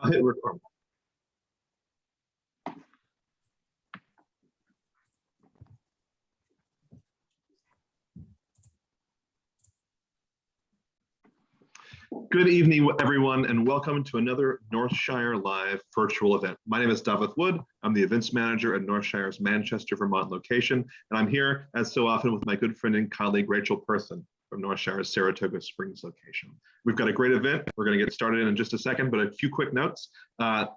I'll hit record. Good evening, everyone, and welcome to another Northshire Live virtual event. My name is David Wood. I'm the events manager at Northshire's Manchester, Vermont location, and I'm here, as so often, with my good friend and colleague, Rachel Person from Northshire's Saratoga Springs location. We've got a great event. We're going to get started in just a second, but a few quick notes.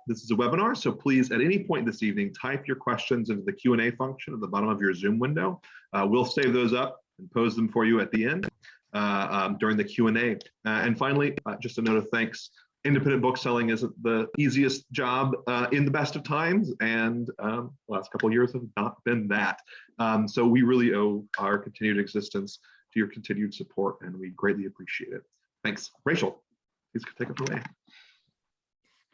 This is a webinar, so please, at any point this evening, type your questions into the Q&A function at the bottom of your Zoom window. We'll save those up and pose them for you at the end. During the Q&A. And finally, just a note of thanks. Independent bookselling isn't the easiest job in the best of times, and the last couple of years have not been that. So we really owe our continued existence to your continued support, and we greatly appreciate it. Thanks. Rachel, please take it away.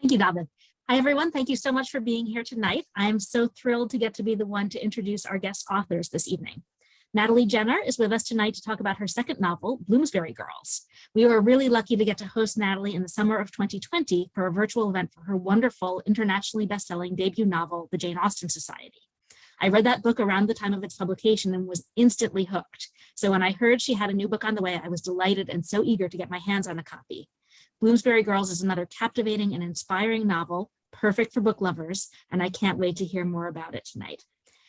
Thank you, David. Hi, everyone. Thank you so much for being here tonight. I'm so thrilled to get to be the one to introduce our guest authors this evening. Natalie Jenner is with us tonight to talk about her second novel, Bloomsbury Girls. We were really lucky to get to host Natalie in the summer of 2020 for a virtual event for her wonderful, internationally best-selling debut novel, The Jane Austen Society. I read that book around the time of its publication and was instantly hooked. So when I heard she had a new book on the way, I was delighted and so eager to get my hands on a copy. Bloomsbury Girls is another captivating and inspiring novel, perfect for book lovers, and I can't wait to hear more about it tonight.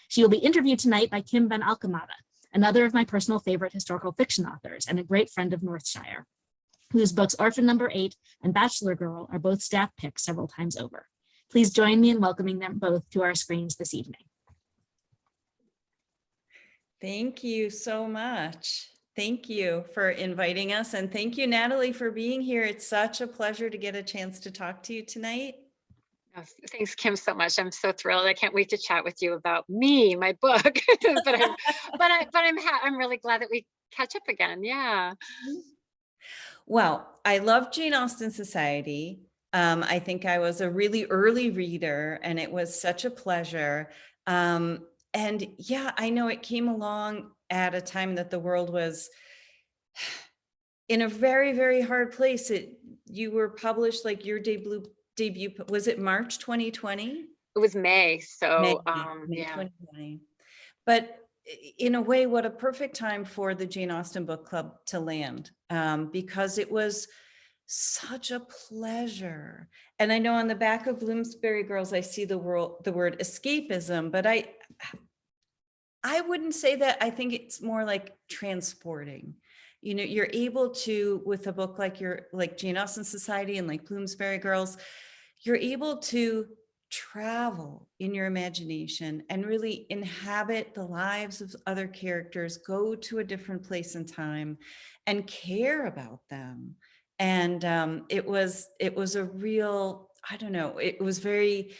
She will be interviewed tonight by Kim Van Alkemade, another of my personal favorite historical fiction authors and a great friend of Northshire, whose books Orphan No. 8 and Bachelor Girl are both staff picks several times over. Please join me in welcoming them both to our screens this evening. Thank you so much. Thank you for inviting us, and thank you, Natalie, for being here. It's such a pleasure to get a chance to talk to you tonight. Thanks, Kim, so much. I'm so thrilled. I can't wait to chat with you about me, my book. I'm really glad that we catch up again. Yeah. Well, I love Jane Austen Society. I think I was a really early reader, and it was such a pleasure. And yeah, I know it came along at a time that the world was in a very, very hard place. You were published, like your debut, was it March 2020? It was May, so May yeah. 2020. But in a way, what a perfect time for the Jane Austen Book Club to land, because it was such a pleasure. And I know on the back of Bloomsbury Girls, I see the word escapism, but I wouldn't say that. I think it's more like transporting. You know, you're able to, with a book like Jane Austen Society and like Bloomsbury Girls, you're able to travel in your imagination and really inhabit the lives of other characters, go to a different place and time and care about them. And it was a real, I don't know, it was very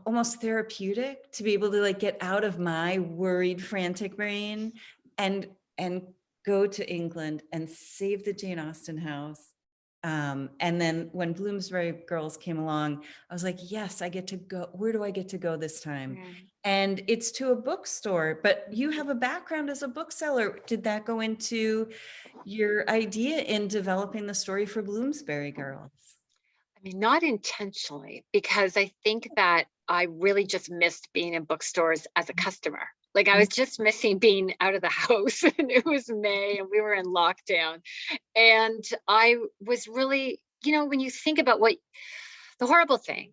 almost therapeutic to be able to like get out of my worried, frantic brain and go to England and save the Jane Austen house. And then when Bloomsbury Girls came along, I was like, yes, I get to go. Where do I get to go this time? Yeah. And it's to a bookstore, but you have a background as a bookseller. Did that go into your idea in developing the story for Bloomsbury Girls? I mean, not intentionally, because I think that I really just missed being in bookstores as a customer. Like I was just missing being out of the house, and it was May and we were in lockdown. And I was really, you know, when you think about what the horrible thing,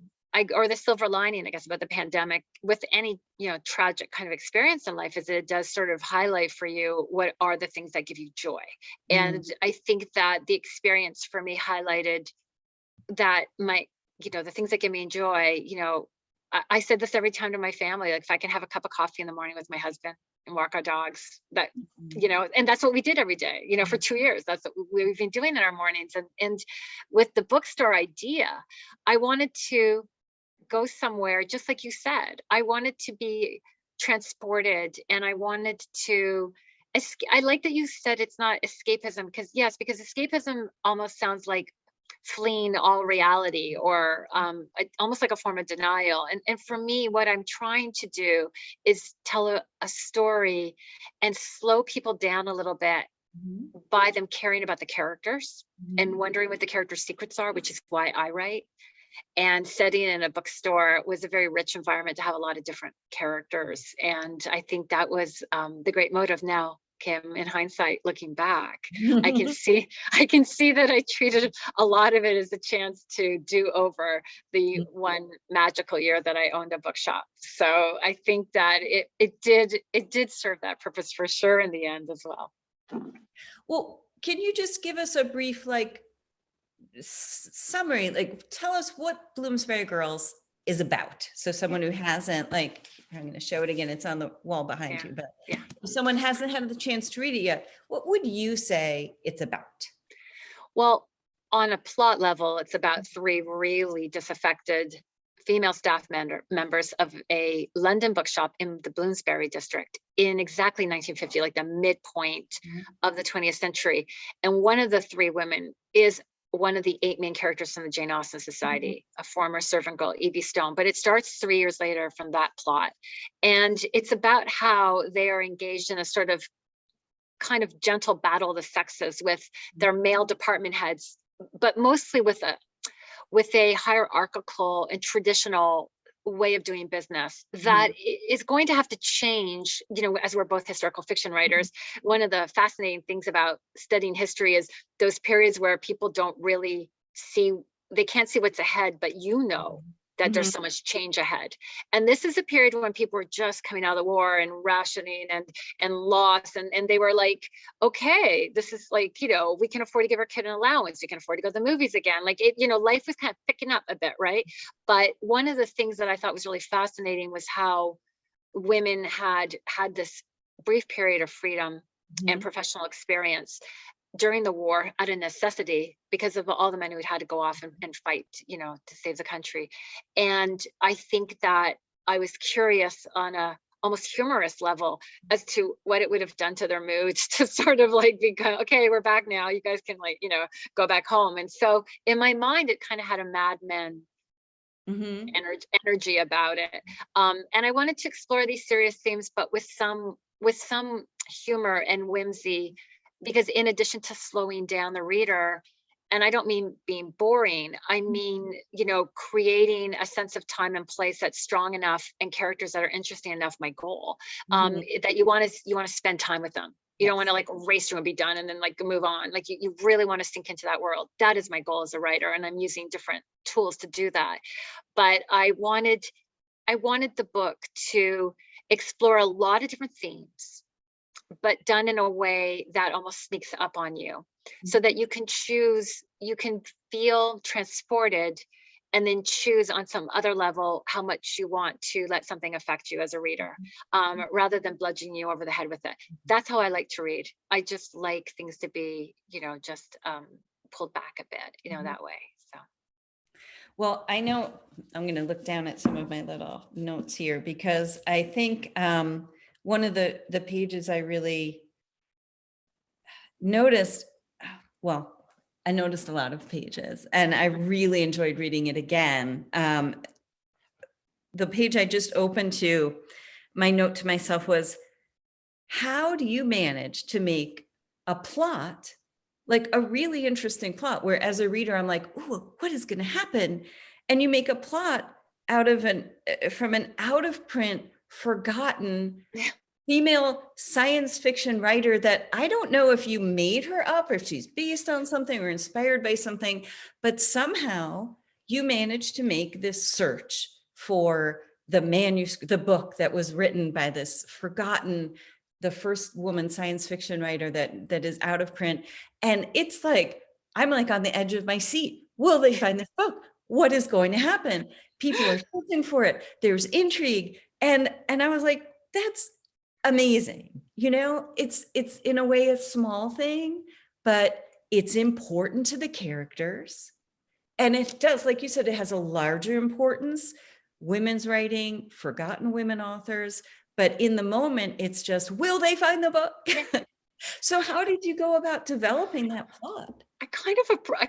or the silver lining, I guess, about the pandemic with any, you know, tragic kind of experience in life is that it does sort of highlight for you what are the things that give you joy. And I think that the experience for me highlighted that the things that give me joy, you know, I said this every time to my family, like if I can have a cup of coffee in the morning with my husband and walk our dogs, that, you know, and that's what we did every day, you know, for 2 years. That's what we've been doing in our mornings. And with the bookstore idea, I wanted to go somewhere, just like you said, I wanted to be transported, and I wanted to, I like that you said it's not escapism, because escapism almost sounds like fleeing all reality, or almost like a form of denial. And for me, what I'm trying to do is tell a story and slow people down a little bit by them caring about the characters and wondering what the characters' secrets are, which is why I write. and setting in a bookstore was a very rich environment to have a lot of different characters. And I think that was the great motive. Now, Kim, in hindsight, looking back, I can see that I treated a lot of it as a chance to do over the one magical year that I owned a bookshop. So I think that it did serve that purpose for sure in the end as well. Well, can you just give us a brief summary? Like, tell us what Bloomsbury Girls is about. So someone who hasn't, like, I'm going to show it again. It's on the wall behind you, but if someone hasn't had the chance to read it yet, what would you say it's about? Well, on a plot level, it's about three really disaffected female staff members of a London bookshop in the Bloomsbury district in exactly 1950, like the midpoint of the 20th century. And one of the three women is one of the 8 main characters from the Jane Austen Society, a former servant girl, E.B. Stone. But it starts 3 years later from that plot. And it's about how they are engaged in a sort of kind of gentle battle of the sexes with their male department heads, but mostly with a hierarchical and traditional way of doing business that is going to have to change, as we're both historical fiction writers. One of the fascinating things about studying history is those periods where people don't really they can't see what's ahead, but that there's so much change ahead. And this is a period when people were just coming out of the war and rationing and loss. And they were like, okay, this is like, we can afford to give our kid an allowance. We can afford to go to the movies again. Like life was kind of picking up a bit, right? But one of the things that I thought was really fascinating was how women had this brief period of freedom and professional experience during the war out of necessity because of all the men who had to go off and fight, to save the country. And I think that I was curious on a almost humorous level as to what it would have done to their moods to sort of like become, okay, we're back now. You guys can go back home. And so in my mind, it kind of had a Mad Men energy about it. And I wanted to explore these serious themes, but with some humor and whimsy, because in addition to slowing down the reader, and I don't mean being boring, I mean, creating a sense of time and place that's strong enough and characters that are interesting enough, my goal, that you want to spend time with them. You don't want to like race through and be done and then like move on. Like you really want to sink into that world. That is my goal as a writer. And I'm using different tools to do that. But I wanted the book to explore a lot of different themes, but done in a way that almost sneaks up on you so that you can choose, you can feel transported and then choose on some other level how much you want to let something affect you as a reader, rather than bludgeoning you over the head with it. That's how I like to read. I just like things to be, just pulled back a bit, that way. So. Well, I know I'm going to look down at some of my little notes here because I think one of the pages I really noticed, well, I noticed a lot of pages and I really enjoyed reading it again. The page I just opened to, my note to myself was, how do you manage to make a plot, like a really interesting plot, where as a reader, I'm like, ooh, what is going to happen? And you make a plot from an out of print, forgotten female science fiction writer that I don't know if you made her up or if she's based on something or inspired by something, but somehow you managed to make this search for the manuscript, the book that was written by this forgotten, the first woman science fiction writer that is out of print. And it's like, I'm like on the edge of my seat. Will they find this book? What is going to happen? People are searching for it. There's intrigue. And I was like, that's amazing. It's in a way a small thing, but it's important to the characters. And it does, like you said, it has a larger importance, women's writing, forgotten women authors, but in the moment, it's just, will they find the book? So how did you go about developing that plot? I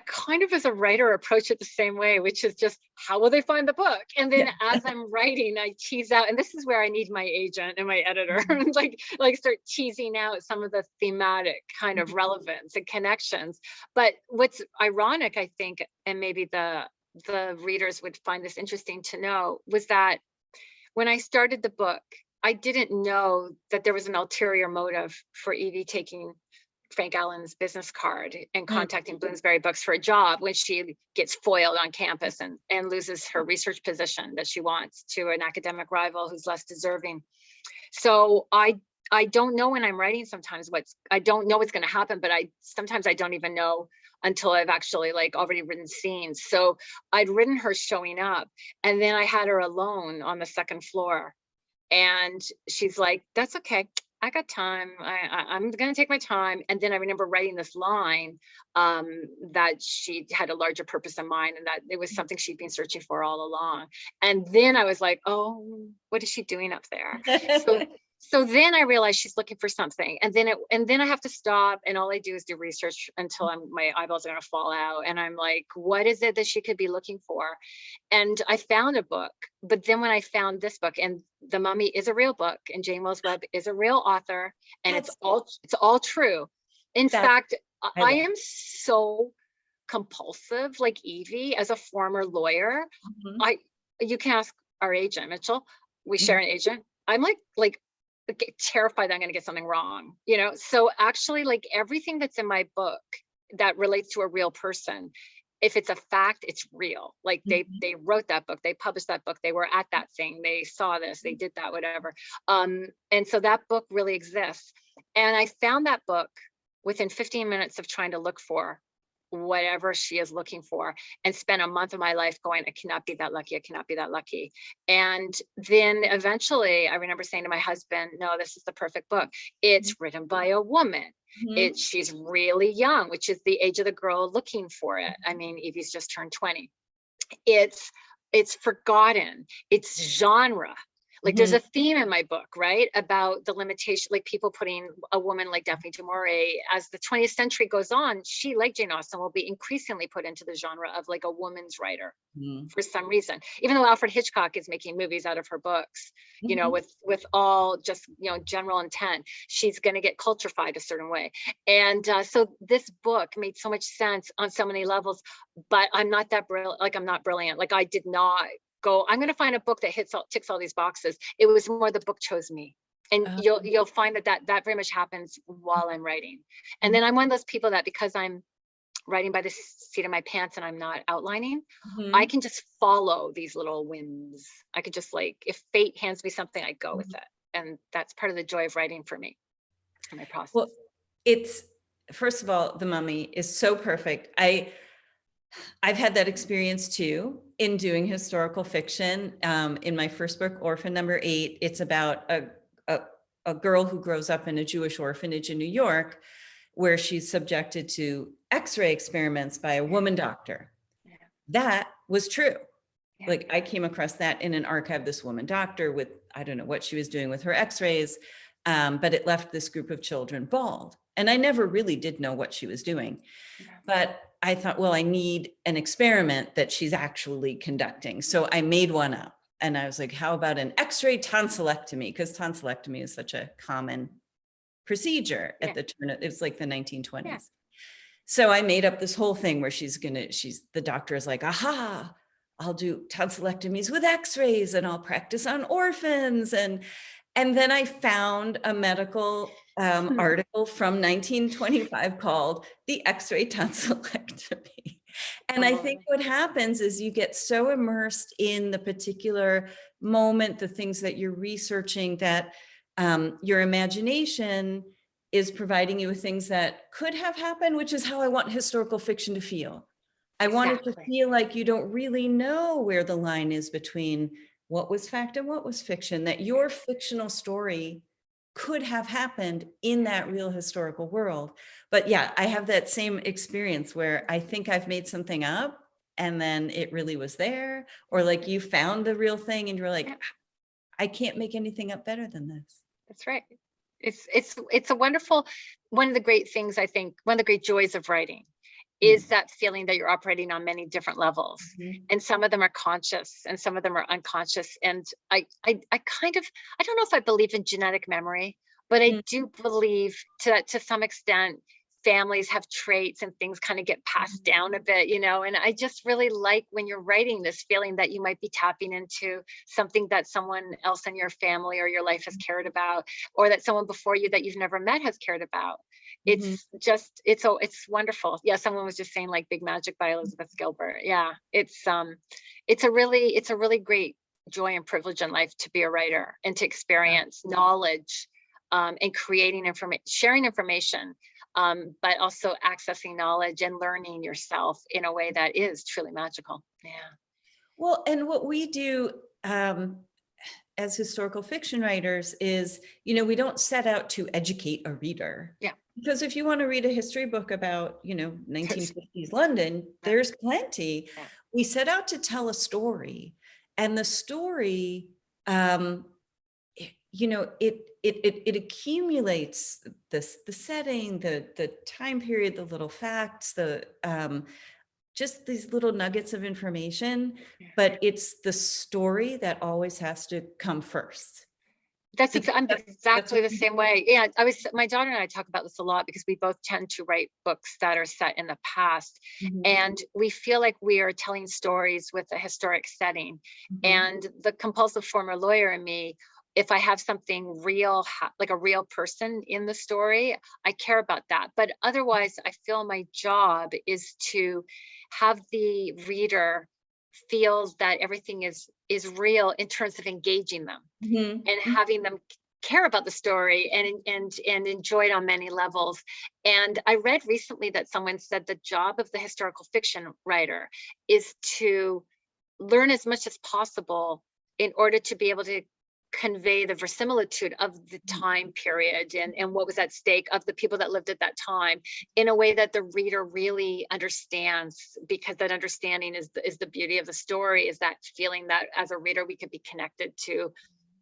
kind of as a writer approach it the same way, which is just, how will they find the book? And then as I'm writing, I tease out, and this is where I need my agent and my editor, like start teasing out some of the thematic kind of relevance and connections. But what's ironic, I think, and maybe the the readers would find this interesting to know was that when I started the book, I didn't know that there was an ulterior motive for Evie taking Frank Allen's business card and contacting Bloomsbury Books for a job when she gets foiled on campus and loses her research position that she wants to an academic rival who's less deserving. So I don't know when I'm writing sometimes I don't know what's going to happen, but sometimes I don't even know until I've actually like already written scenes. So I'd written her showing up, and then I had her alone on the second floor, and she's like, "That's okay. I got time. I'm going to take my time." And then I remember writing this line that she had a larger purpose in mind, and that it was something she'd been searching for all along. And then I was like, oh, what is she doing up there? So then I realized she's looking for something. And then I have to stop, and all I do is do research until my eyeballs are going to fall out. And I'm like, what is it that she could be looking for? And I found a book. But then when I found this book, and The Mummy is a real book, and Jane Wells Webb is a real author, and it's all true. In fact, I am so compulsive, like Evie, as a former lawyer. You can ask our agent, Mitchell. We share an agent. I'm like terrified that I'm going to get something wrong, so actually, like, everything that's in my book that relates to a real person, if it's a fact, it's real. Like they wrote that book, they published that book, they were at that thing, they saw this, they did that, whatever. And so that book really exists. And I found that book within 15 minutes of trying to look for whatever she is looking for, and spent a month of my life going, I cannot be that lucky. I cannot be that lucky. And then eventually I remember saying to my husband, no, this is the perfect book. It's written by a woman. She's really young, which is the age of the girl looking for it. I mean, Evie's just turned 20. It's forgotten. It's genre. Like there's a theme in my book, right, about the limitation, like people putting a woman like Daphne du Maurier, as the 20th century goes on, she, like Jane Austen, will be increasingly put into the genre of like a woman's writer for some reason. Even though Alfred Hitchcock is making movies out of her books, with all just, general intent, she's going to get culturified a certain way. And so this book made so much sense on so many levels, but I'm not that brilliant. Like, I'm not brilliant. Like, I did not go, I'm going to find a book that ticks all these boxes. It was more the book chose me. And you'll find that very much happens while I'm writing. And then I'm one of those people that, because I'm writing by the seat of my pants and I'm not outlining, I can just follow these little whims. I could just, like, if fate hands me something, I go with it. And that's part of the joy of writing for me and my process. Well, first of all, The Mummy is so perfect. I've had that experience too in doing historical fiction. In my first book, Orphan Number 8, it's about a girl who grows up in a Jewish orphanage in New York, where she's subjected to X-ray experiments by a woman doctor. Yeah. That was true. Yeah. Like, I came across that in an archive, this woman doctor with, I don't know what she was doing with her X-rays, but it left this group of children bald. And I never really did know what she was doing. Yeah. But I thought, well, I need an experiment that she's actually conducting. So I made one up, and I was like, how about an X-ray tonsillectomy? Because tonsillectomy is such a common procedure at the turn of, it's like the 1920s. Yeah. So I made up this whole thing where the doctor is like, aha, I'll do tonsillectomies with X-rays, and I'll practice on orphans. And then I found a medical article from 1925 called The X-ray Tonsillectomy. And I think what happens is you get so immersed in the particular moment, the things that you're researching, that your imagination is providing you with things that could have happened, which is how I want historical fiction to feel. I want it to feel like you don't really know where the line is between what was fact and what was fiction, that your fictional story could have happened in that real historical world. But yeah, I have that same experience where I think I've made something up and then it really was there, or like you found the real thing and you're like, I can't make anything up better than this. That's right. It's a wonderful, one of the great things, I think, one of the great joys of writing is that feeling that you're operating on many different levels. And some of them are conscious and some of them are unconscious. And I kind of, I don't know if I believe in genetic memory, but I do believe to some extent families have traits and things kind of get passed down a bit, and I just really like when you're writing this feeling that you might be tapping into something that someone else in your family or your life has cared about, or that someone before you that you've never met has cared about. It's just, it's wonderful. Yeah, someone was just saying like Big Magic by Elizabeth Gilbert. Yeah, it's a really great joy and privilege in life to be a writer and to experience knowledge, and creating information, sharing information, but also accessing knowledge and learning yourself in a way that is truly magical. Yeah. Well, and what we do as historical fiction writers is, we don't set out to educate a reader. Yeah. Because if you want to read a history book about, 1950s London, there's plenty. Yeah. We set out to tell a story, and the story, it accumulates the setting, the time period, the little facts, the just these little nuggets of information, but it's the story that always has to come first. I'm exactly the same way. Yeah, my daughter and I talk about this a lot because we both tend to write books that are set in the past, and we feel like we are telling stories with a historic setting. And the compulsive former lawyer in me, if I have something real, like a real person in the story, I care about that. But otherwise, I feel my job is to have the reader feels that everything is real in terms of engaging them and having them care about the story and enjoy it on many levels. And I read recently that someone said the job of the historical fiction writer is to learn as much as possible in order to be able to convey the verisimilitude of the time period and what was at stake of the people that lived at that time in a way that the reader really understands, because that understanding is the beauty of the story, is that feeling that as a reader we could be connected to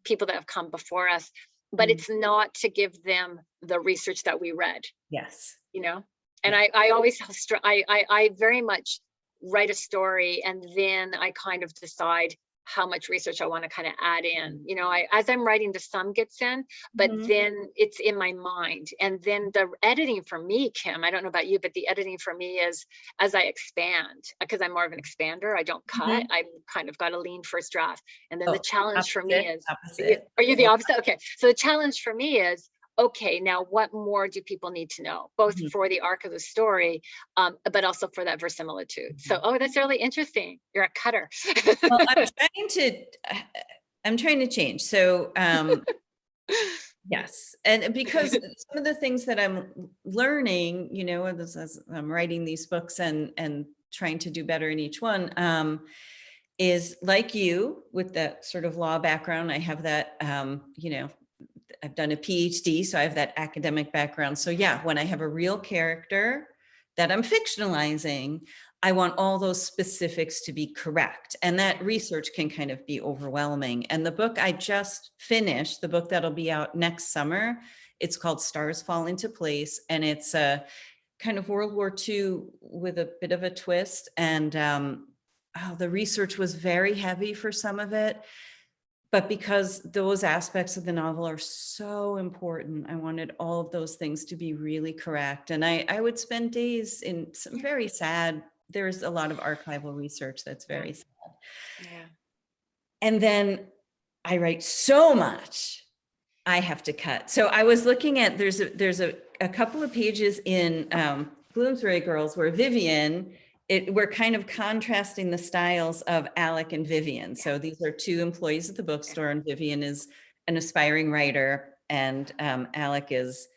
people that have come before us, but it's not to give them the research that we read. Yes. And I always I very much write a story, and then I kind of decide how much research I want to kind of add in. As I'm writing, the sum gets in, but then it's in my mind. And then the editing for me, Kim, I don't know about you, but the editing for me is as I expand, because I'm more of an expander. I don't cut. I kind of got a lean first draft. And then the challenge for me is, are you the opposite? Okay. So the challenge for me is, okay, now what more do people need to know, both for the arc of the story, but also for that verisimilitude? So, that's really interesting. You're a cutter. Well, I'm trying to change. So, yes. And because some of the things that I'm learning, as I'm writing these books and trying to do better in each one, is like you with that sort of law background. I have that, I've done a PhD, so I have that academic background. So yeah, when I have a real character that I'm fictionalizing, I want all those specifics to be correct. And that research can kind of be overwhelming. And the book I just finished, the book that'll be out next summer, it's called Stars Fall into Place. And it's a kind of World War II with a bit of a twist. And the research was very heavy for some of it. But because those aspects of the novel are so important, I wanted all of those things to be really correct. And I would spend days in some very sad, there's a lot of archival research that's very sad. Yeah. And then I write so much, I have to cut. So I was looking at, there's a couple of pages in Bloomsbury Girls where Vivian, we're kind of contrasting the styles of Alec and Vivian. So these are two employees at the bookstore, and Vivian is an aspiring writer, and Alec is,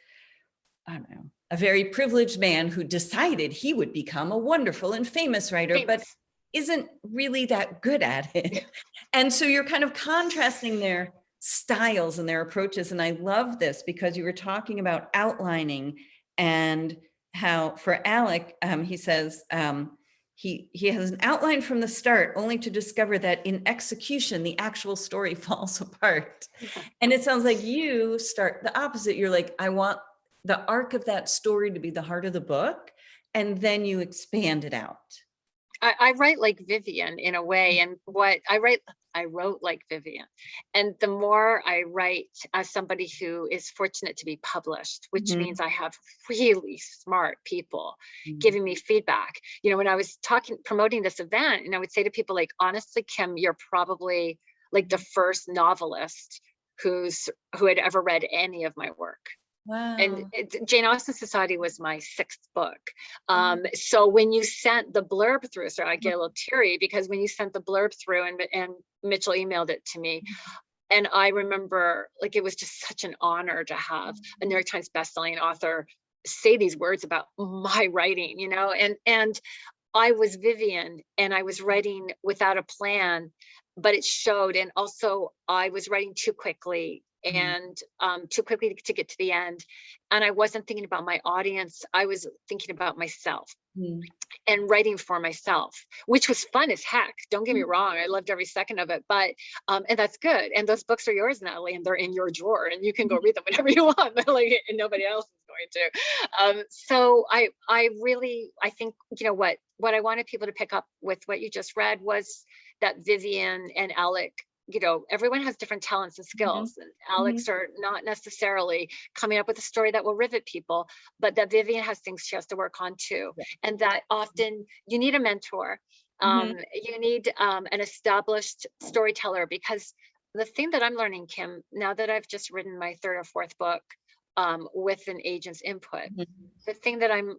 I don't know, a very privileged man who decided he would become a wonderful and famous writer, but isn't really that good at it. And so you're kind of contrasting their styles and their approaches. And I love this because you were talking about outlining, and how for Alec, he says, he has an outline from the start, only to discover that in execution, the actual story falls apart. And it sounds like you start the opposite. You're like, I want the arc of that story to be the heart of the book, and then you expand it out. I write like Vivian in a way, and what I write, I wrote like Vivian. And the more I write as somebody who is fortunate to be published, which means I have really smart people giving me feedback. You know, when I was promoting this event, and I would say to people like, honestly, Kim, you're probably like the first novelist who had ever read any of my work. Wow. And Jane Austen Society was my 6th book. So when you sent the blurb through, so I get a little teary because when you sent the blurb through and Mitchell emailed it to me, and I remember like it was just such an honor to have a New York Times bestselling author say these words about my writing, you know, and I was Vivian and I was writing without a plan, but it showed. And also I was writing too quickly and too quickly to get to the end. And I wasn't thinking about my audience. I was thinking about myself and writing for myself, which was fun as heck. Don't get me wrong. I loved every second of it, but, and that's good. And those books are yours, Natalie, and they're in your drawer and you can go read them whenever you want, but like, and nobody else is going to. So I think, you know, what I wanted people to pick up with what you just read was that Vivian and Alec, you know, everyone has different talents and skills, and Alex are not necessarily coming up with a story that will rivet people, but that Vivian has things she has to work on too. And that often you need a mentor. You need an established storyteller, because the thing that I'm learning, Kim, now that I've just written my 3rd or 4th book with an agent's input, the thing that I'm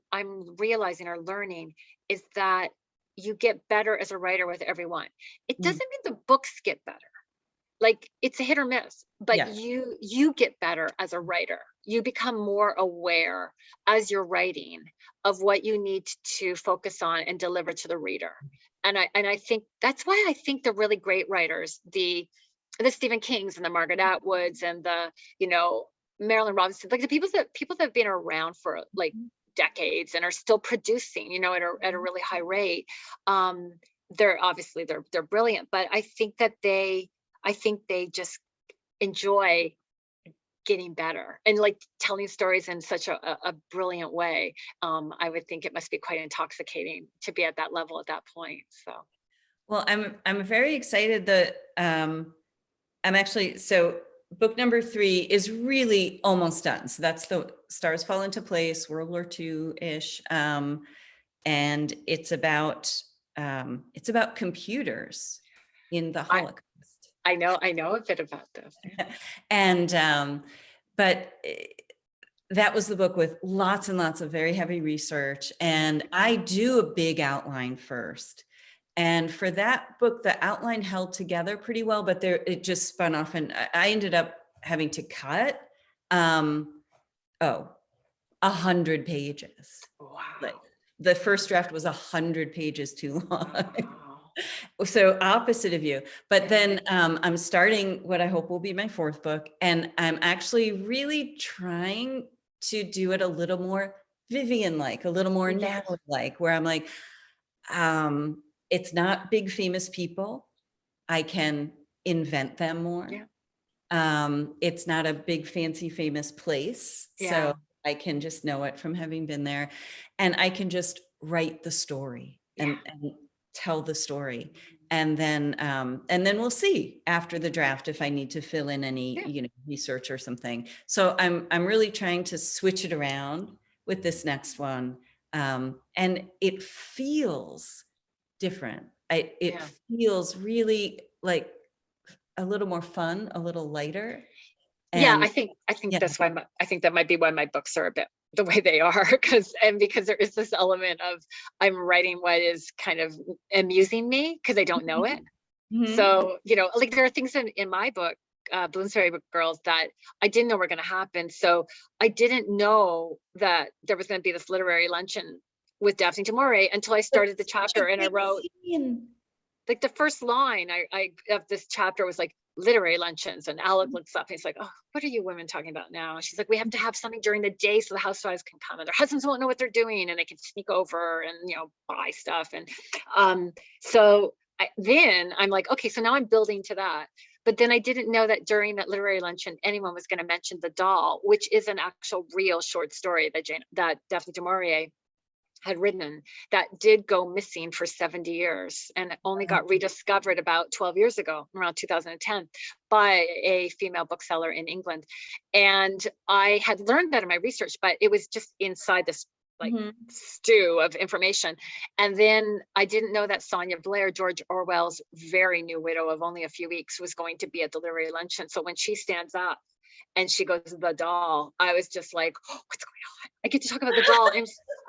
realizing or learning is that you get better as a writer with everyone. It doesn't mean the books get better. Like it's a hit or miss, but you get better as a writer. You become more aware as you're writing of what you need to focus on and deliver to the reader. And I think that's why I think the really great writers, the Stephen Kings and the Margaret Atwoods and the, you know, Marilyn Robinson, like the people that have been around for like decades and are still producing, you know, at a really high rate. They're obviously they're brilliant, but I think they just enjoy getting better and like telling stories in such a brilliant way. I would think it must be quite intoxicating to be at that level at that point. So, well, I'm very excited that I'm actually, so book number 3 is really almost done. So that's the Stars Fall into Place, World War II-ish, and it's about computers in the Holocaust. I know a bit about this. And, but that was the book with lots and lots of very heavy research. And I do a big outline first. And for that book, the outline held together pretty well, but it just spun off and I ended up having to cut, 100 pages. Wow. Like the first draft was 100 pages too long. Wow. So opposite of you, but then I'm starting what I hope will be my 4th book. And I'm actually really trying to do it a little more Vivian-like, a little more Natalie-like, where I'm like, it's not big famous people. I can invent them more. It's not a big fancy famous place. So I can just know it from having been there, and I can just write the story and tell the story. And then we'll see after the draft if I need to fill in any, you know, research or something. So I'm really trying to switch it around with this next one. And it feels different. It feels really like a little more fun, a little lighter. And I think that's why I think that might be why my books are a bit the way they are, because there is this element of I'm writing what is kind of amusing me because I don't know it. So, you know, like there are things in my book, Bloomsbury Girls, that I didn't know were going to happen. So I didn't know that there was going to be this literary luncheon with Daphne du Maurier until I started the chapter, and I wrote like the first line I of this chapter was like literary luncheons, and Alec looks up and he's like, "Oh, what are you women talking about now?" She's like, "We have to have something during the day so the housewives can come and their husbands won't know what they're doing and they can sneak over and, you know, buy stuff." And then I'm like, okay, so now I'm building to that. But then I didn't know that during that literary luncheon, anyone was going to mention The Doll, which is an actual real short story that Daphne du Maurier had written that did go missing for 70 years and only got rediscovered about 12 years ago, around 2010, by a female bookseller in England. And I had learned that in my research, but it was just inside this like stew of information. And then I didn't know that Sonia Blair, George Orwell's very new widow of only a few weeks, was going to be at the literary luncheon. So when she stands up and she goes, the doll, I was just like, oh, what's going on? I get to talk about the doll.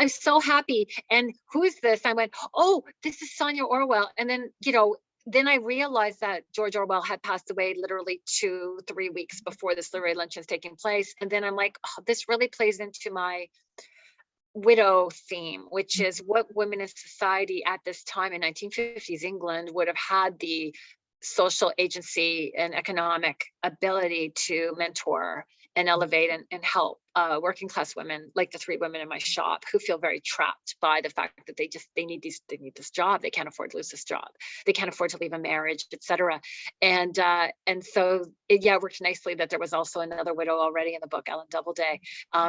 I'm so happy. And who is this? I went, oh, this is Sonia Orwell. And then, then I realized that George Orwell had passed away literally 2-3 weeks before this literary luncheon is taking place. And then I'm like, oh, this really plays into my widow theme, which is what women in society at this time in 1950s England would have had the social agency and economic ability to mentor and elevate and help working class women, like the 3 women in my shop, who feel very trapped by the fact that they need this job. They can't afford to lose this job. They can't afford to leave a marriage, etc. And so it worked nicely that there was also another widow already in the book, Ellen Doubleday.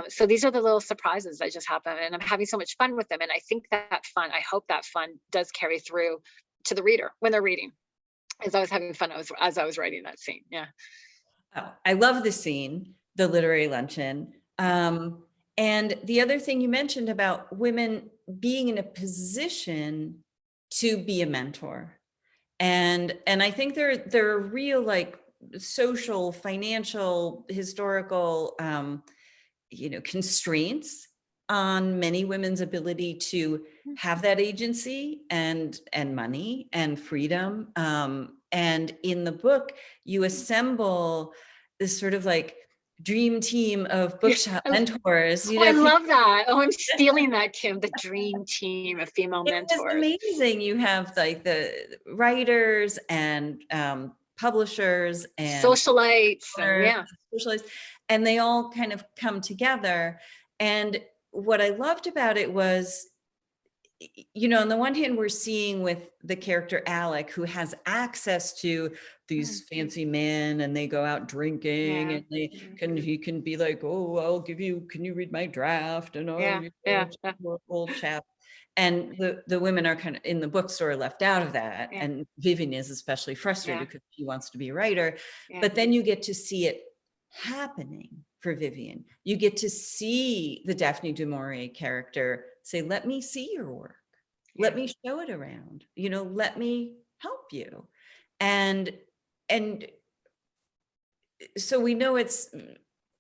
So these are the little surprises that just happen, and I'm having so much fun with them. And I think that fun, I hope that fun does carry through to the reader when they're reading. As I was having fun as I was writing that scene. Yeah. Oh, I love the scene, the literary luncheon. And the other thing you mentioned about women being in a position to be a mentor. And I think there are real like social, financial, historical, constraints on many women's ability to have that agency and money and freedom. And in the book, you assemble this sort of like dream team of bookshop mentors. I love that. Oh, I'm stealing that, Kim, the dream team of female mentors. It's amazing. You have like the writers and publishers and socialites, and they all kind of come together. And what I loved about it was, on the one hand, we're seeing with the character Alec, who has access to these fancy men, and they go out drinking, and he can be like, oh, can you read my draft? And old chap. And the women are kind of in the bookstore left out of that. And Vivian is especially frustrated because she wants to be a writer. But then you get to see it happening for Vivian. You get to see the Daphne du Maurier character say, let me see your work. Let me show it around. Let me help you. And so we know it's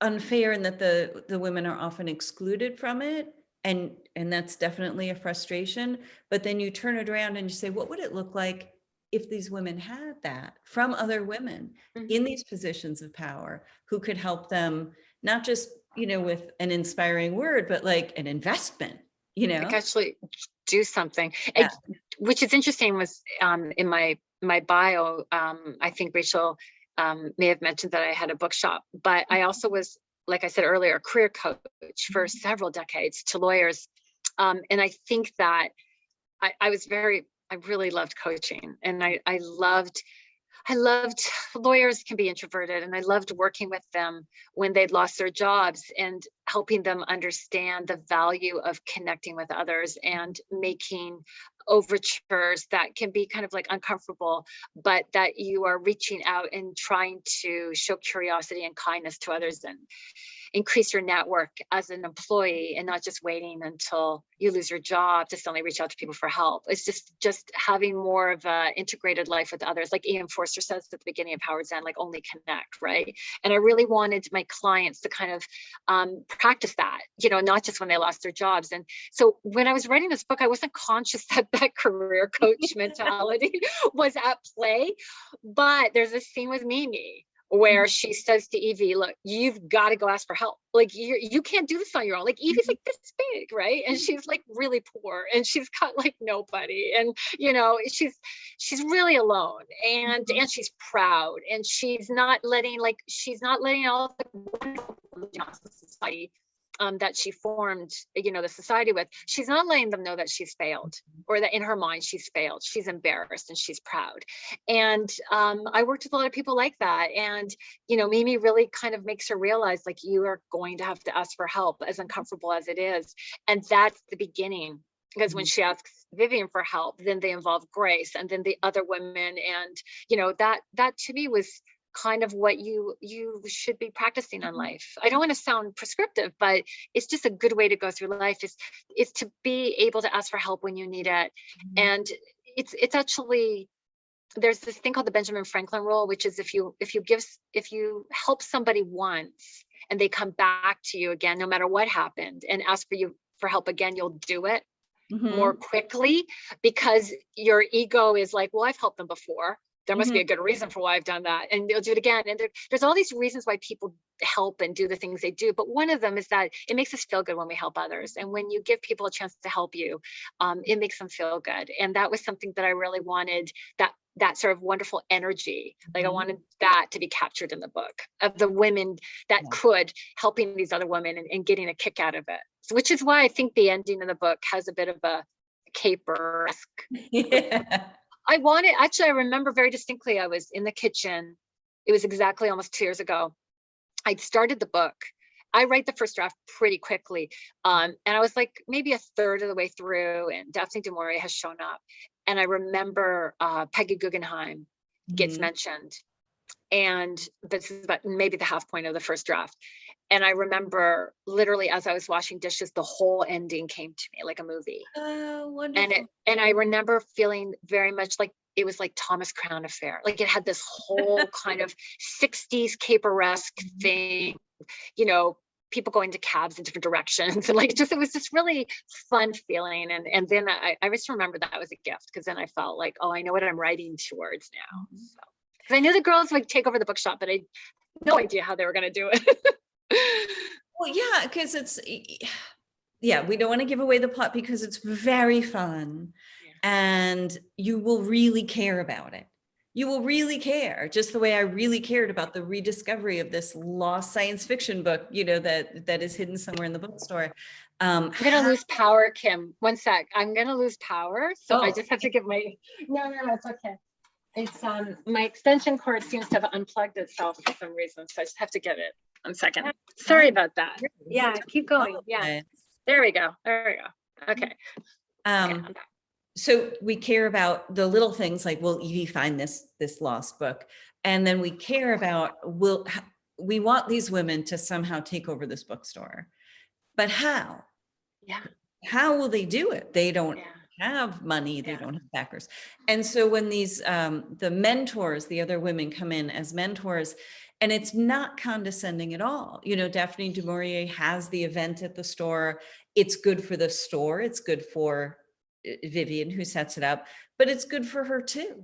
unfair and that the women are often excluded from it. And that's definitely a frustration. But then you turn it around and you say, what would it look like if these women had that from other women in these positions of power who could help them, not just, with an inspiring word, but like an investment, Like actually do something. Which is interesting was in my bio, I think Rachel may have mentioned that I had a bookshop, but I also was, like I said earlier, a career coach for several decades to lawyers. And I think that I really loved coaching, and I loved lawyers can be introverted, and I loved working with them when they'd lost their jobs and helping them understand the value of connecting with others and making overtures that can be kind of like uncomfortable, but that you are reaching out and trying to show curiosity and kindness to others and increase your network as an employee, and not just waiting until you lose your job to suddenly reach out to people for help. It's just having more of a integrated life with others. Like Ian Forster says at the beginning of Howard's End, like only connect, right? And I really wanted my clients to kind of practice that, not just when they lost their jobs. And so when I was writing this book, I wasn't conscious that career coach mentality was at play. But there's a scene with Mimi where she says to Evie, look, you've got to go ask for help. Like you can't do this on your own. Like Evie's like this big, right? And she's like really poor, and she's got like nobody, and she's really alone, and she's proud, and she's not letting all the wonderful society that she formed, the society with, she's not letting them know that she's failed, or that in her mind she's failed. She's embarrassed and she's proud. And I worked with a lot of people like that. And, Mimi really kind of makes her realize, like, you are going to have to ask for help, as uncomfortable as it is. And that's the beginning Because when she asks Vivian for help, then they involve Grace and then the other women. And, that to me was kind of what you should be practicing on life. I don't want to sound prescriptive, but it's just a good way to go through life is to be able to ask for help when you need it. And it's actually, there's this thing called the Benjamin Franklin rule, which is if you help somebody once and they come back to you again, no matter what happened, and ask for help again, you'll do it more quickly, because your ego is like, well, I've helped them before. There must be a good reason for why I've done that. And they'll do it again. And there's all these reasons why people help and do the things they do. But one of them is that it makes us feel good when we help others. And when you give people a chance to help you, it makes them feel good. And that was something that I really wanted, that sort of wonderful energy. Like I wanted that to be captured in the book, of the women that could helping these other women and getting a kick out of it. So, which is why I think the ending of the book has a bit of a caper-esque. I remember very distinctly, I was in the kitchen. It was exactly almost 2 years ago. I'd started the book. I write the first draft pretty quickly. And I was like maybe a third of the way through, and Daphne du Maurier has shown up. And I remember Peggy Guggenheim gets mentioned. And this is about maybe the half point of the first draft. And I remember literally as I was washing dishes, the whole ending came to me like a movie. Oh, wonderful. And I remember feeling very much like it was like Thomas Crown Affair. Like it had this whole kind of 60s caper-esque thing, people going to cabs in different directions. And it was just really fun feeling. And then I just remember that was a gift, because then I felt like, oh, I know what I'm writing towards now. So, because I knew the girls would take over the bookshop, but I had no idea how they were going to do it. Well, yeah, because we don't want to give away the plot because it's very fun and you will really care about it. You will really care, just the way I really cared about the rediscovery of this lost science fiction book, that is hidden somewhere in the bookstore. I'm going to lose power, Kim. One sec. I'm going to lose power. So I just have to give no, it's okay. It's my extension cord seems to have unplugged itself for some reason. So I just have to get it. 1 second. Sorry about that. Yeah, keep going. Yeah. There we go. Okay. So we care about the little things like, will Evie find this lost book? And then we care about, we want these women to somehow take over this bookstore, but how? Yeah. How will they do it? They don't have money. They don't have backers. And so when these, the mentors, the other women come in as mentors, and it's not condescending at all. Daphne du Maurier has the event at the store. It's good for the store. It's good for Vivian, who sets it up, but it's good for her too,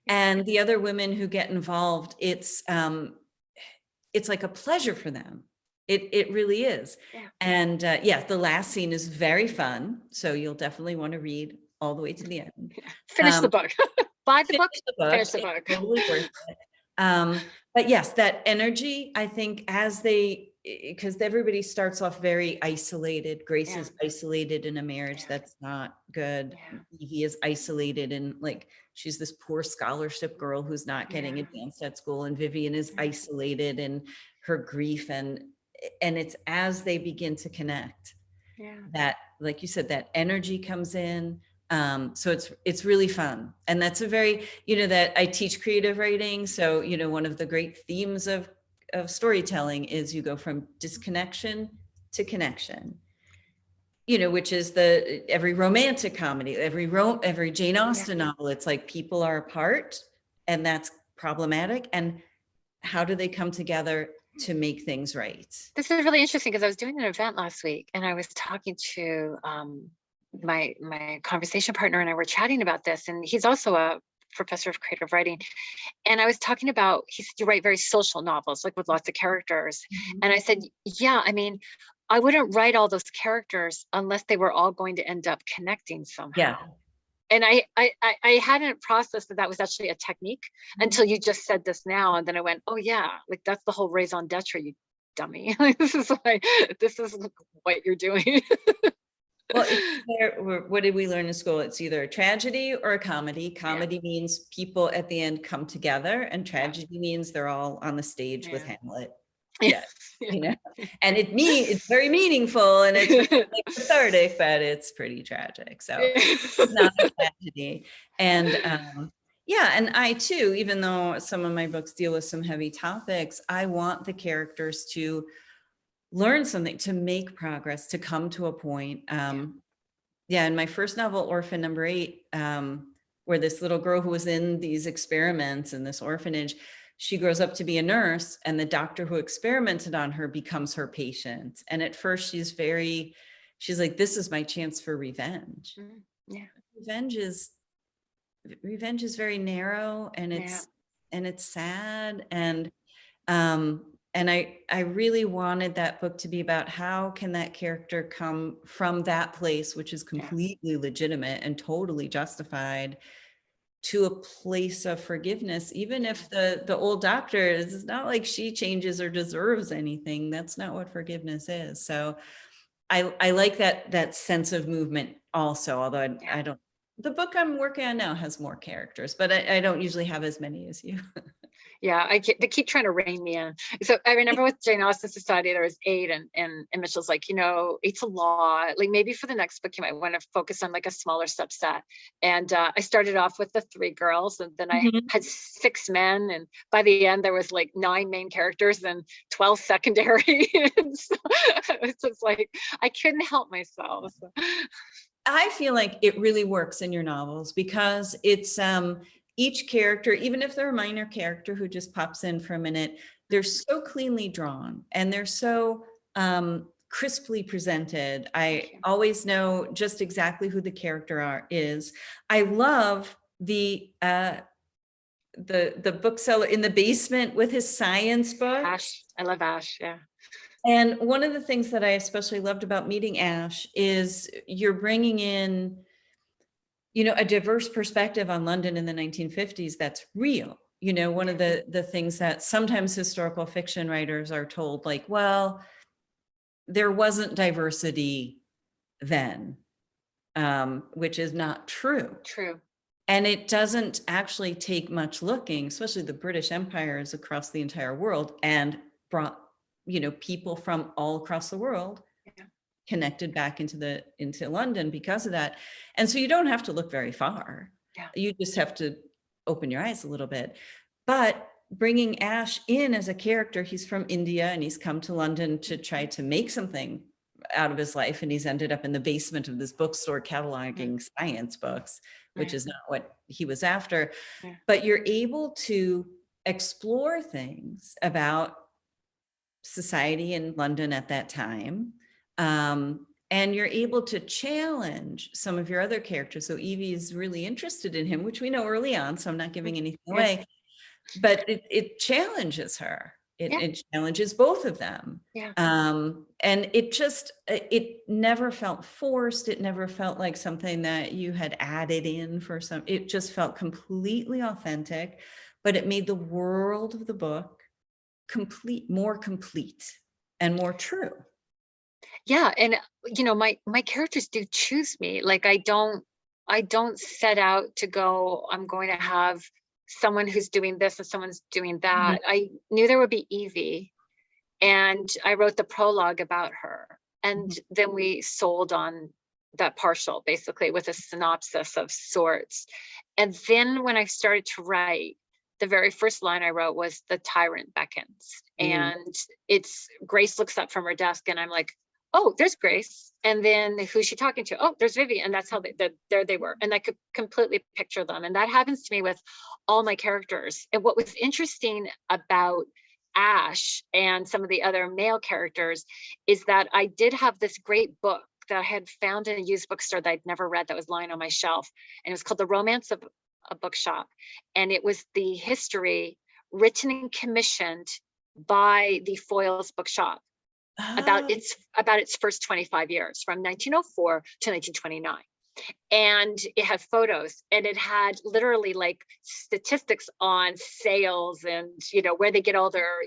and the other women who get involved, it's like a pleasure for them. It really is. Yeah. And the last scene is very fun. So you'll definitely want to read all the way to the end. Finish the book. Buy the book, finish the book. Totally worth it. But yes, that energy, I think, because everybody starts off very isolated. Grace is isolated in a marriage that's not good. Evie is isolated, and she's this poor scholarship girl who's not getting advanced at school, and Vivian is isolated in her grief, and it's as they begin to connect that, like you said, that energy comes in. So it's really fun. And that's a very, that I teach creative writing. So, one of the great themes of storytelling is you go from disconnection to connection, which is every romantic comedy, every Jane Austen novel. It's like people are apart, and that's problematic. And how do they come together to make things right? This is really interesting, because I was doing an event last week and I was talking to my conversation partner, and I were chatting about this, and he's also a professor of creative writing. And I was talking about, he said, you write very social novels, like with lots of characters. And I said, yeah, I mean, I wouldn't write all those characters unless they were all going to end up connecting somehow. Yeah. And I hadn't processed that was actually a technique until you just said this now. And then I went, oh yeah, that's the whole raison d'etre, you dummy. This is what you're doing. Well, what did we learn in school? It's either a tragedy or a comedy. Comedy means people at the end come together, and tragedy means they're all on the stage with Hamlet. Yes, and it's very meaningful and it's very, like, cathartic, but it's pretty tragic. So it's not a tragedy. And and I too, even though some of my books deal with some heavy topics, I want the characters to learn something, to make progress, to come to a point. In my first novel, Orphan Number 8, where this little girl who was in these experiments in this orphanage, she grows up to be a nurse, and the doctor who experimented on her becomes her patient. And at first she's like, this is my chance for revenge. Yeah. Revenge is very narrow, and it's sad. And I really wanted that book to be about how can that character come from that place, which is completely legitimate and totally justified, to a place of forgiveness, even if the old doctor is not like she changes or deserves anything. That's not what forgiveness is. So I like that sense of movement also, although I don't, the book I'm working on now has more characters, but I don't usually have as many as you. Yeah, they keep trying to rein me in. So I remember with Jane Austen Society, there was 8, and Mitchell's like, 8's a lot. Like, maybe for the next book, you might want to focus on like a smaller subset. And I started off with the 3 girls, and then I had 6 men. And by the end, there was like 9 main characters and 12 secondary. And so it's just like, I couldn't help myself. So. I feel like it really works in your novels because it's, each character, even if they're a minor character who just pops in for a minute, they're so cleanly drawn and they're so crisply presented. I always know just exactly who the character is. I love the bookseller in the basement with his science books. Ash. I love Ash. Yeah. And one of the things that I especially loved about meeting Ash is you're bringing in, a diverse perspective on London in the 1950s that's real. One of the things that sometimes historical fiction writers are told, like, well, there wasn't diversity then, which is not true. True. And it doesn't actually take much looking, especially the British Empire is across the entire world and brought, people from all across the world connected back into London because of that. And so you don't have to look very far. Yeah. You just have to open your eyes a little bit. But bringing Ash in as a character, he's from India and he's come to London to try to make something out of his life. And he's ended up in the basement of this bookstore cataloging science books, which is not what he was after. Yeah. But you're able to explore things about society in London at that time. And you're able to challenge some of your other characters. So Evie is really interested in him, which we know early on, so I'm not giving anything away, but it challenges her. It challenges both of them. Yeah. And it never felt forced. It never felt like something that you had added in it just felt completely authentic, but it made the world of the book more complete and more true. Yeah. And my characters do choose me. Like, I don't set out to go, I'm going to have someone who's doing this and someone's doing that. I knew there would be Evie, and I wrote the prologue about her. And then we sold on that partial, basically, with a synopsis of sorts. And then when I started to write, the very first line I wrote was "The tyrant beckons." And it's Grace looks up from her desk and I'm like, oh, there's Grace. And then who's she talking to? Oh, there's Vivian. And that's how there they were. And I could completely picture them. And that happens to me with all my characters. And what was interesting about Ash and some of the other male characters is that I did have this great book that I had found in a used bookstore that I'd never read, that was lying on my shelf. And it was called The Romance of a Bookshop. And it was the history written and commissioned by the Foyles Bookshop about its first 25 years, from 1904 to 1929. And it had photos, and it had literally like statistics on sales and, where they get all their,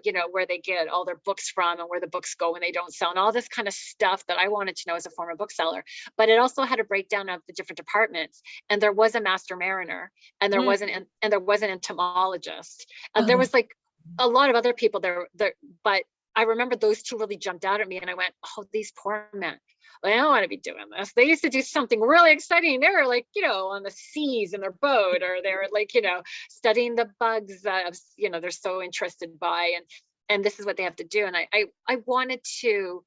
books from and where the books go when they don't sell, and all this kind of stuff that I wanted to know as a former bookseller. But it also had a breakdown of the different departments. And there was a master mariner, and there was an entomologist, and there was like a lot of other people there, but I remember those two really jumped out at me, and I went, oh, these poor men. Like, I don't want to be doing this. They used to do something really exciting. They were like, on the seas in their boat, or they were like, studying the bugs that, they're so interested by, and this is what they have to do. And I wanted to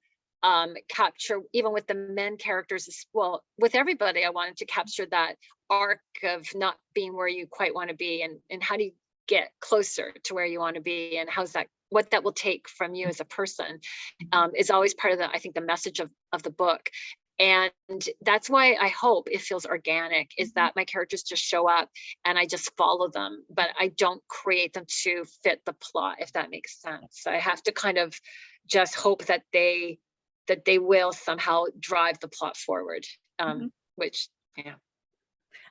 capture, even with the men characters as well, with everybody, I wanted to capture that arc of not being where you quite want to be, and how do you get closer to where you want to be, and what that will take from you as a person, is always part of I think the message of the book. And that's why I hope it feels organic, is that my characters just show up and I just follow them, but I don't create them to fit the plot, if that makes sense. I have to kind of just hope that they will somehow drive the plot forward, which, yeah.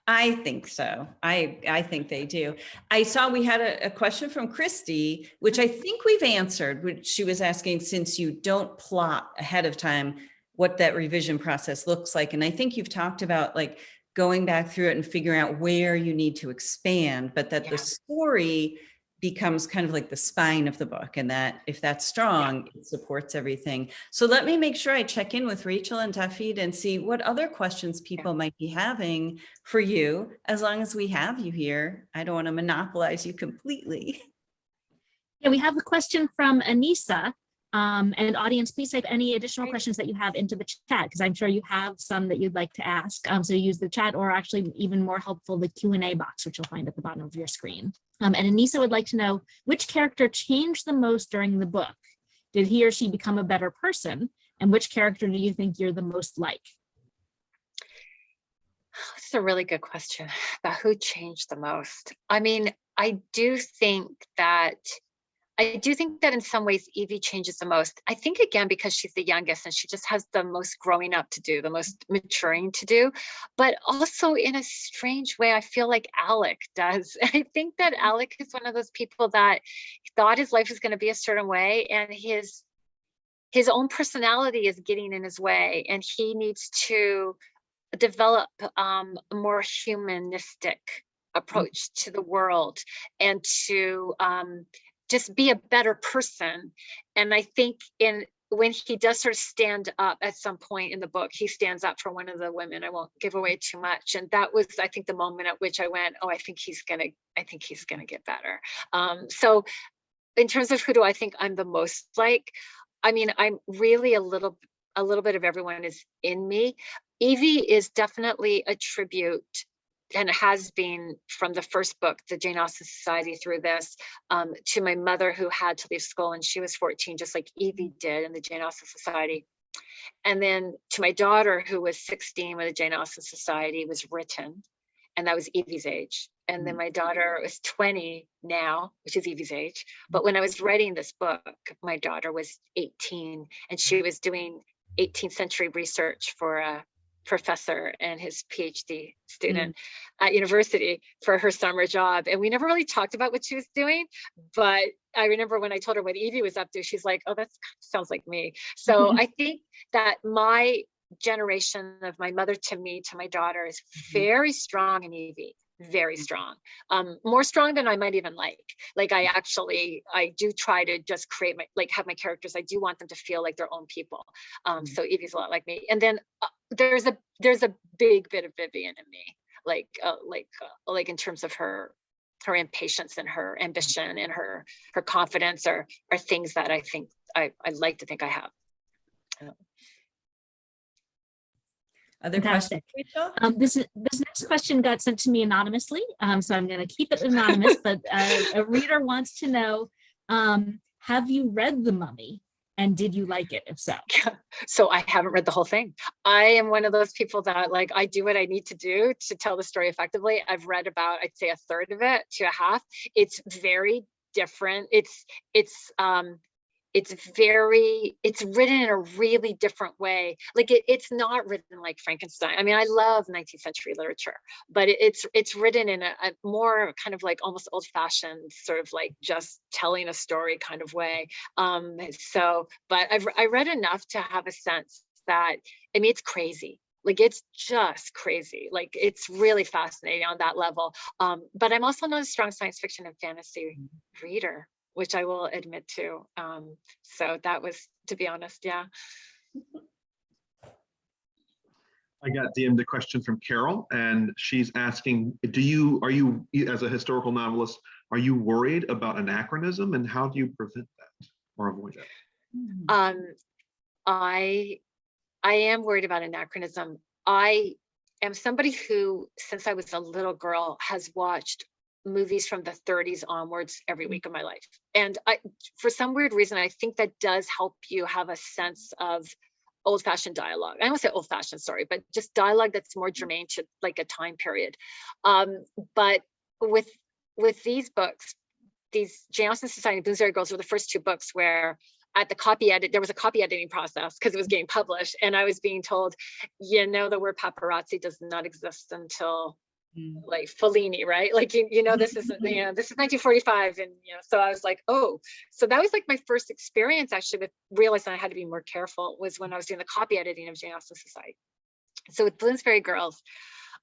I think so. I think they do. I saw we had a question from Christy, which I think we've answered, which she was asking, since you don't plot ahead of time, what that revision process looks like. And I think you've talked about like going back through it and figuring out where you need to expand, but that the story becomes kind of like the spine of the book, and that if that's strong, it supports everything. So let me make sure I check in with Rachel and Tafid and see what other questions people might be having for you, as long as we have you here. I don't want to monopolize you completely. Yeah, we have a question from Anissa. And audience, please type any additional questions that you have into the chat, because I'm sure you have some that you'd like to ask. So use the chat, or actually even more helpful, the Q&A box, which you'll find at the bottom of your screen. And Anissa would like to know, which character changed the most during the book? Did he or she become a better person? And which character do you think you're the most like? That's a really good question about who changed the most. I mean, I do think that in some ways Evie changes the most. I think, again, because she's the youngest and she just has the most growing up to do, the most maturing to do. But also, in a strange way, I feel like Alec does. I think that Alec is one of those people that thought his life was going to be a certain way, and his own personality is getting in his way, and he needs to develop a more humanistic approach to the world, and to just be a better person. And I think when he does sort of stand up at some point in the book, he stands up for one of the women. I won't give away too much. And that was, I think, the moment at which I went, oh, I think he's gonna get better. So in terms of who do I think I'm the most like, I mean, I'm really a little bit of everyone is in me. Evie is definitely a tribute, and it has been from the first book, the Jane Austen Society, through this, to my mother, who had to leave school and she was 14, just like Evie did in the Jane Austen Society. And then to my daughter, who was 16 when the Jane Austen Society was written, and that was Evie's age. And then my daughter is 20 now, which is Evie's age. But when I was writing this book, my daughter was 18, and she was doing 18th century research for a professor and his PhD student at university for her summer job. And we never really talked about what she was doing, but I remember when I told her what Evie was up to, she's like, oh, that sounds like me. So I think that my generation of my mother to me, to my daughter, is very strong in Evie. Very strong, more strong than I might even like. Like I do try to just create have my characters. I do want them to feel like their own people. So Evie's a lot like me. And then there's a big bit of Vivian in me, like in terms of her impatience and her ambition and her confidence are things that I think I'd like to think I have. Other questions, Rachel? This next question got sent to me anonymously, so I'm going to keep it anonymous. But a reader wants to know: have you read The Mummy, and did you like it? If so, so I haven't read the whole thing. I am one of those people that I do what I need to do to tell the story effectively. I've read about, I'd say, a third of it to a half. It's very different. It's written in a really different way. Like it's not written like Frankenstein. I mean, I love 19th century literature, but it's written in a more kind of like almost old fashioned sort of like just telling a story kind of way. But I read enough to have a sense that, I mean, it's crazy. Like it's just crazy. Like it's really fascinating on that level. But I'm also not a strong science fiction and fantasy reader. which I will admit to. So that was, to be honest, yeah. I got DM'd a question from Carol, and she's asking, are you, as a historical novelist, are you worried about anachronism, and how do you prevent that or avoid it? I am worried about anachronism. I am somebody who, since I was a little girl, has watched movies from the 30s onwards every week of my life. And for some weird reason, I think that does help you have a sense of old-fashioned dialogue. I don't say old-fashioned, sorry, but just dialogue that's more germane to like a time period. But with these books, these Jane Austen Society and Bloomsbury Girls were the first two books where at the copy edit, there was a copy editing process because it was getting published. And I was being told, the word paparazzi does not exist until like Fellini, right? Like, this is, this is 1945. And, so I was like, oh, so that was like my first experience actually with realizing I had to be more careful was when I was doing the copy editing of Jane Austen Society. So with Bloomsbury Girls,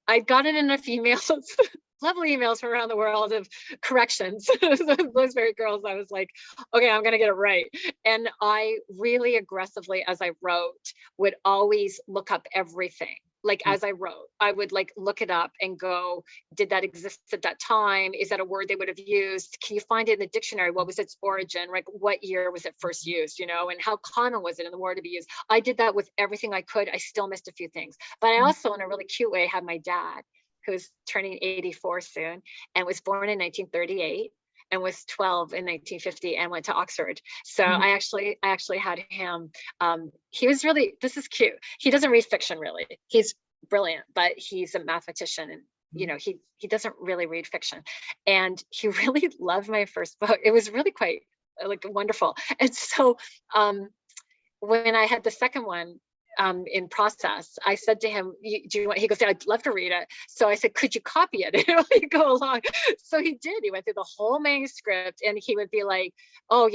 I'd gotten enough emails, lovely emails from around the world of corrections. Bloomsbury Girls, I was like, okay, I'm going to get it right. And I really aggressively, as I wrote, would always look up everything. Like as I wrote, I would like look it up and go, did that exist at that time? Is that a word they would have used? Can you find it in the dictionary? What was its origin? Like what year was it first used, and how common was it in the word to be used? I did that with everything I could. I still missed a few things, but I also, in a really cute way, had my dad, who's turning 84 soon and was born in 1938. And was 12 in 1950 and went to Oxford. So I actually had him. He was really, this is cute. He doesn't read fiction really. He's brilliant, but he's a mathematician and he doesn't really read fiction. And he really loved my first book. It was really quite like wonderful. And so when I had the second one, in process, I said to him, do you want, he goes, yeah, I'd love to read it. So I said, could you copy it? And we go along. So he did, he went through the whole manuscript and he would be like, oh,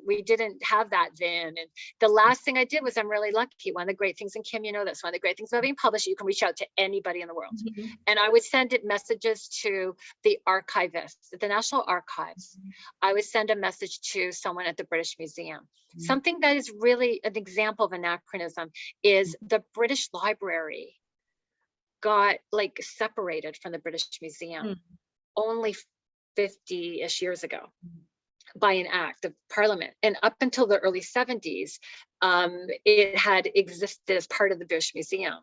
we didn't have that then. And the last thing I did was, I'm really lucky. One of the great things, and Kim, this, one of the great things about being published, you can reach out to anybody in the world. And I would send it messages to the archivists at the National Archives. I would send a message to someone at the British Museum. Something that is really an example of anachronism is the British Library got like separated from the British Museum only 50-ish years ago by an act of Parliament. And up until the early 70s, it had existed as part of the British Museum.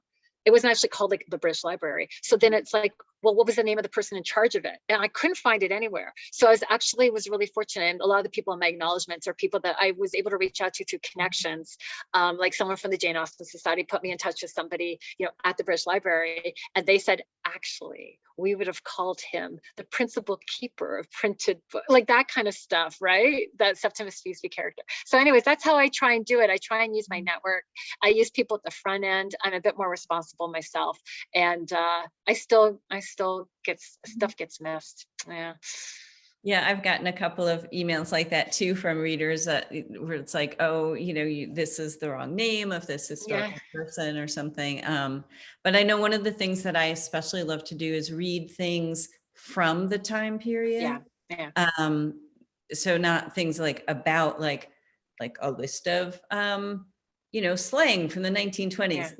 It wasn't actually called like the British Library. So then it's like, well, what was the name of the person in charge of it? And I couldn't find it anywhere. So I was really fortunate. And a lot of the people in my acknowledgements are people that I was able to reach out to through connections. Like someone from the Jane Austen Society put me in touch with somebody, at the British Library. And they said, actually, we would have called him the principal keeper of printed books, like that kind of stuff, right? That Septimus Fuseby character. So anyways, that's how I try and do it. I try and use my network. I use people at the front end. I'm a bit more responsible myself. And I still stuff gets missed. Yeah, I've gotten a couple of emails like that too from readers where it's like, oh, this is the wrong name of this historical person or something. But I know one of the things that I especially love to do is read things from the time period. Yeah. So not things like about like a list of slang from the 1920s. Yeah.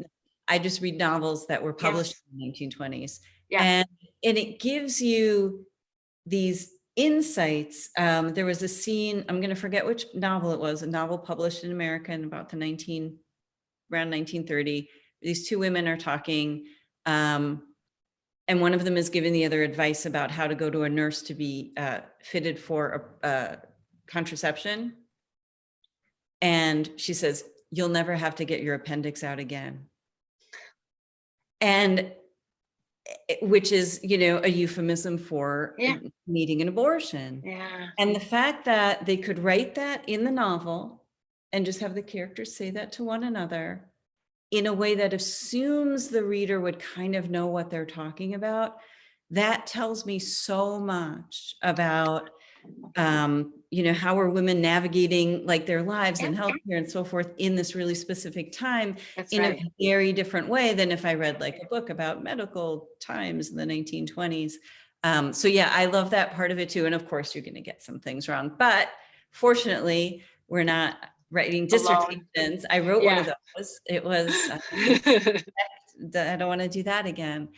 I just read novels that were published in the 1920s. Yeah. And it gives you these insights. There was a scene, I'm going to forget which novel it was, a novel published in America in about around 1930. These two women are talking, and one of them is giving the other advice about how to go to a nurse to be fitted for a contraception. And she says, you'll never have to get your appendix out again. And which is, a euphemism for needing an abortion. Yeah. And the fact that they could write that in the novel and just have the characters say that to one another in a way that assumes the reader would kind of know what they're talking about, that tells me so much about, how are women navigating like their lives and healthcare and so forth in this really specific time. That's in a very different way than if I read like a book about medical times in the 1920s. So yeah, I love that part of it too. And of course you're going to get some things wrong, but Fortunately, we're not writing Alone. dissertations. I wrote one of those. It was, I don't want to do that again.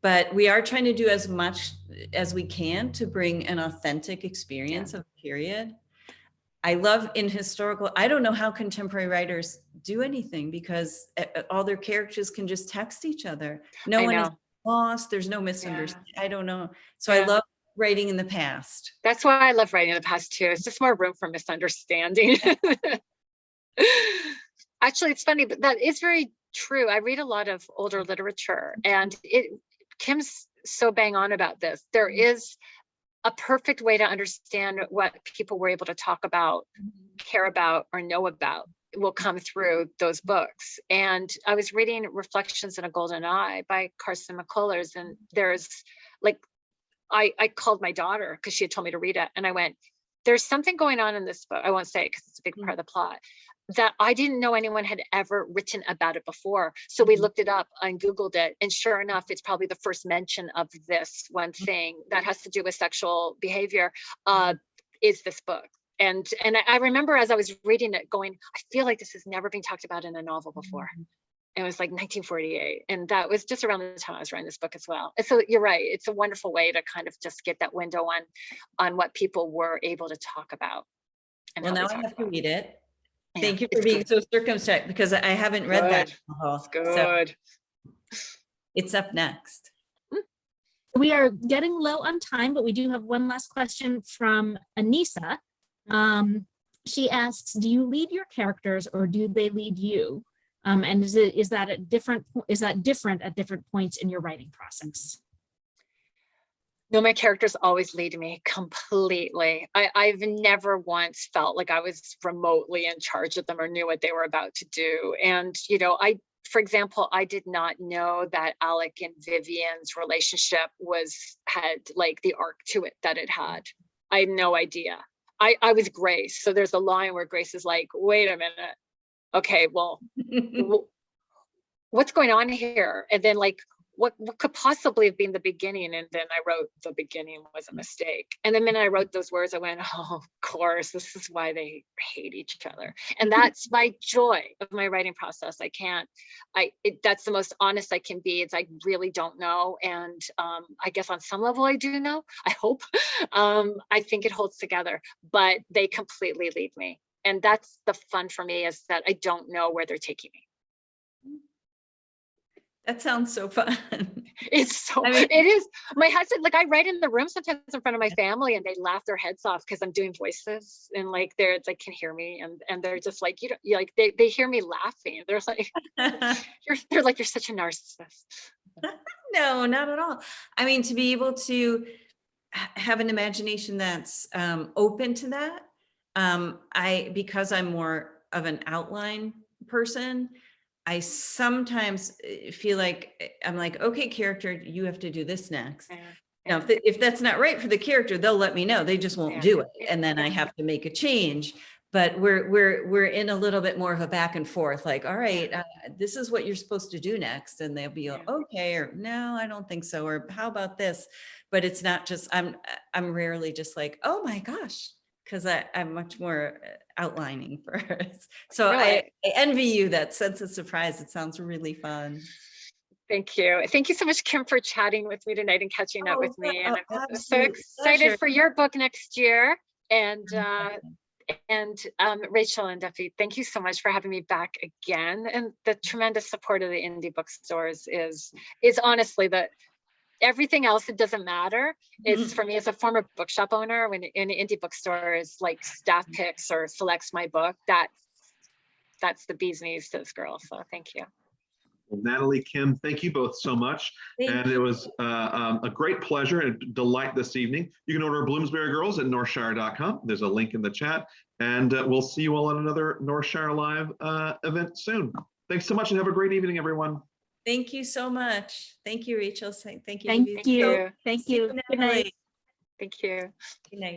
But we are trying to do as much as we can to bring an authentic experience of a period. I love in historical, I don't know how contemporary writers do anything because all their characters can just text each other. No one is lost. There's no misunderstanding. I don't know. So I love writing in the past. That's why I love writing in the past too. It's just more room for misunderstanding. Actually, it's funny, but that is very true. I read a lot of older literature, and Kim's so bang on about this. There is a perfect way to understand what people were able to talk about, care about, or know about will come through those books. And I was reading Reflections in a Golden Eye by Carson McCullers, and there's like, I called my daughter because she had told me to read it, and I went, there's something going on in this book, I won't say it because it's a big part of the plot, that I didn't know anyone had ever written about it before. So we looked it up and Googled it, and sure enough, it's probably the first mention of this one thing that has to do with sexual behavior, is this book. And I remember as I was reading it going, I feel like this has never been talked about in a novel before. It was like 1948. And that was just around the time I was writing this book as well. And so you're right. It's a wonderful way to kind of just get that window on what people were able to talk about. And well, now I have to read it. Thank you for being so circumspect because I haven't read that. It's good. So it's up next. We are getting low on time, but we do have one last question from Anissa. She asks, do you lead your characters or do they lead you? And is that different at different points in your writing process? No, my characters always lead me completely. I've never once felt like I was remotely in charge of them or knew what they were about to do. And, for example, I did not know that Alec and Vivian's relationship had like the arc to it that it had. I had no idea. I was Grace. So there's a line where Grace is like, wait a minute. Okay, well, what's going on here? And then like, what could possibly have been the beginning? And then I wrote the beginning was a mistake. And the minute I wrote those words, I went, oh, of course, this is why they hate each other. And that's my joy of my writing process. That's the most honest I can be. It's I really don't know. And I guess on some level I do know, I hope. I think it holds together, but they completely lead me. And that's the fun for me, is that I don't know where they're taking me. That sounds so fun. It is. My husband, like I write in the room sometimes in front of my family and they laugh their heads off because I'm doing voices and like they can hear me and they're just like, they hear me laughing. They're like, you're such a narcissist. No, not at all. I mean, to be able to have an imagination that's open to that. Because I'm more of an outline person, I sometimes feel like I'm like, okay, character, you have to do this next. Now, if that's not right for the character, they'll let me know. They just won't do it, and then I have to make a change. But we're in a little bit more of a back and forth. Like, all right, this is what you're supposed to do next, and they'll be okay, or no, I don't think so, or how about this? But it's not just I'm rarely just like, oh my gosh. Because I'm much more outlining first. So really? I envy you that sense of surprise. It sounds really fun. Thank you. Thank you so much, Kim, for chatting with me tonight and catching up with me. And I'm so excited pleasure. For your book next year. And Rachel and Duffy, thank you so much for having me back again. And the tremendous support of the indie bookstores is honestly everything else, it doesn't matter. It's for me as a former bookshop owner, when an indie bookstore is like staff picks or selects my book, that's the bee's knees to this girl. So thank you. Well, Natalie, Kim, thank you both so much. It was a great pleasure and delight this evening. You can order Bloomsbury Girls at northshire.com. There's a link in the chat, and we'll see you all at another Northshire Live event soon. Thanks so much and have a great evening, everyone. Thank you so much. Thank you, Rachel. Thank you. Thank you. Thank you. Good night. Thank you. Good night.